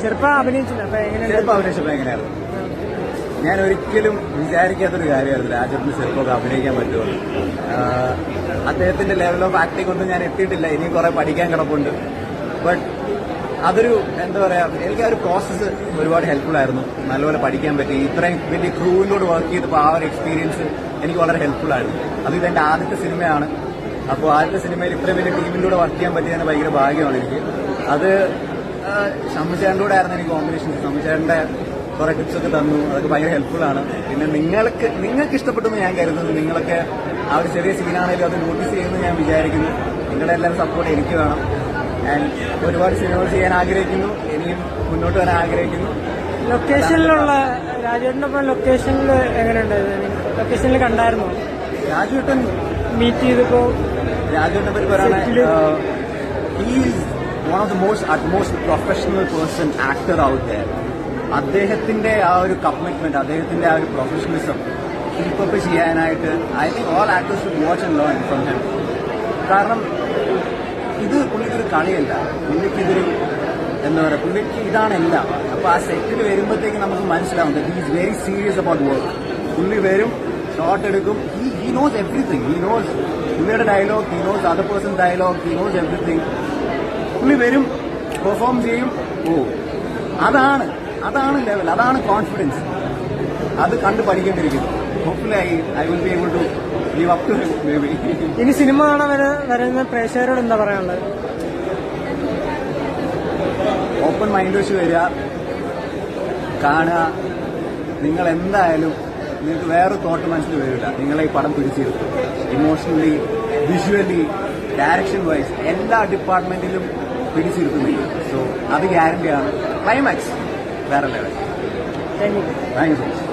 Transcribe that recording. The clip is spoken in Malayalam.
ചെറുപ്പം അഭിനയിച്ചില്ല. ചെറുപ്പം അഭിനയിച്ചപ്പോ എങ്ങനെയായിരുന്നു? ഞാൻ ഒരിക്കലും വിചാരിക്കാത്തൊരു കാര്യമായിരുന്നു രാജേട്ടന് ചെറുപ്പമൊക്കെ അഭിനയിക്കാൻ പറ്റുമെന്ന്. അദ്ദേഹത്തിന്റെ ലെവൽ ഓഫ് ആക്ടിംഗ് ഒന്നും ഞാൻ എത്തിയിട്ടില്ല. ഇനിയും കുറെ പഠിക്കാൻ കിടപ്പുണ്ട്. ബട്ട് അതൊരു എന്താ പറയാ, എനിക്ക് ആ ഒരു പ്രോസസ്സ് ഒരുപാട് ഹെൽപ്ഫുൾ ആയിരുന്നു. നല്ലപോലെ പഠിക്കാൻ പറ്റി. ഇത്രയും വലിയ ക്രൂവിനോട് വർക്ക് ചെയ്തപ്പോൾ ആ ഒരു എക്സ്പീരിയൻസ് എനിക്ക് വളരെ ഹെൽപ്ഫുൾ ആയിരുന്നു. അത് ഇതെന്റെ ആദ്യത്തെ സിനിമയാണ്. അപ്പോൾ ആദ്യത്തെ സിനിമയിൽ ഇത്രയും വലിയ ടീമിലൂടെ വർക്ക് ചെയ്യാൻ പറ്റിയതിന് ഭയങ്കര ഭാഗ്യമാണ് എനിക്ക്. അത് ഷമ്മുചേട്ടൻ്റെ കൂടെ ആയിരുന്നു എനിക്ക് കോമ്പിനേഷൻ. ഷമ്മുചേട്ടന്റെ കുറെ ടിപ്സ് ഒക്കെ തന്നു. അതൊക്കെ ഭയങ്കര ഹെൽപ്ഫുൾ ആണ്. പിന്നെ നിങ്ങൾക്ക് ഇഷ്ടപ്പെട്ടെന്ന് ഞാൻ കരുതുന്നു. നിങ്ങളൊക്കെ ആ ഒരു ചെറിയ സീനാണെങ്കിലും അത് നോട്ടീസ് ചെയ്യുമെന്ന് ഞാൻ വിചാരിക്കുന്നു. നിങ്ങളുടെ എല്ലാവരും സപ്പോർട്ട് എനിക്ക് വേണം. ഞാൻ ഒരുപാട് സിനിമകൾ ചെയ്യാൻ ആഗ്രഹിക്കുന്നു. ഇനിയും മുന്നോട്ട് വരാൻ ആഗ്രഹിക്കുന്നു. ലൊക്കേഷനിലുള്ള രാജേട്ടനൊപ്പം ലൊക്കേഷനിൽ എങ്ങനെയുണ്ടായിരുന്നു? ലൊക്കേഷനിൽ കണ്ടായിരുന്നോ? രാജുവേട്ടൻ മീറ്റ് ചെയ്തപ്പോ രാജുവേട്ടനെ പറ്റി പറയുകയാണെങ്കിൽ he's one of the most professional person actor out there. അദ്ദേഹത്തിന്റെ ആ ഒരു കമ്മിറ്റ്മെന്റ്, അദ്ദേഹത്തിന്റെ ആ ഒരു പ്രൊഫഷണലിസം കീപ്പപ്പ് ചെയ്യാനായിട്ട് I think all actors should watch and learn from him. കാരണം ഇത് പുള്ളിക്കൊരു കളിയല്ല. പുള്ളിക്കിതൊരു എന്താ പറയുക, പുള്ളിക്ക് ഇതാണ് എല്ലാം. അപ്പൊ ആ സെറ്റിൽ വരുമ്പോഴത്തേക്ക് നമുക്ക് മനസ്സിലാവും he is very serious about work. പുള്ളി വരും, ഷോട്ട് എടുക്കും. He knows everything. He knows പുള്ളിയുടെ dialogue, he knows other person dialogue, he knows everything. പുള്ളി വരും, പെർഫോം ചെയ്യും, പോവും. അതാണ് ലെവൽ, അതാണ് കോൺഫിഡൻസ്. അത് കണ്ട് പഠിക്കേണ്ടിയിരിക്കുന്നു. Hopefully I will be able to live up to him maybe. ഇനി സിനിമ കാണാൻ വരുന്ന പ്രേക്ഷകരോട് എന്താ പറയാനുള്ളത്? ഓപ്പൺ മൈൻഡ് വെച്ച് വരിക, കാണുക. നിങ്ങൾ എന്തായാലും നിങ്ങൾക്ക് വേറെ തോട്ട് മനസ്സിൽ വരില്ല. നിങ്ങളെ ഈ പടം പിടിച്ചിരുത്തും. ഇമോഷണലി, വിഷ്വലി, ഡയറക്ഷൻ വൈസ് എല്ലാ ഡിപ്പാർട്ട്മെന്റിലും പിടിച്ചിരുത്തുന്നില്ല. സോ അത് ഗ്യാരണ്ടിയാണ്. ക്ലൈമാക്സ് വേറെ level. Thank you. Thank you so much.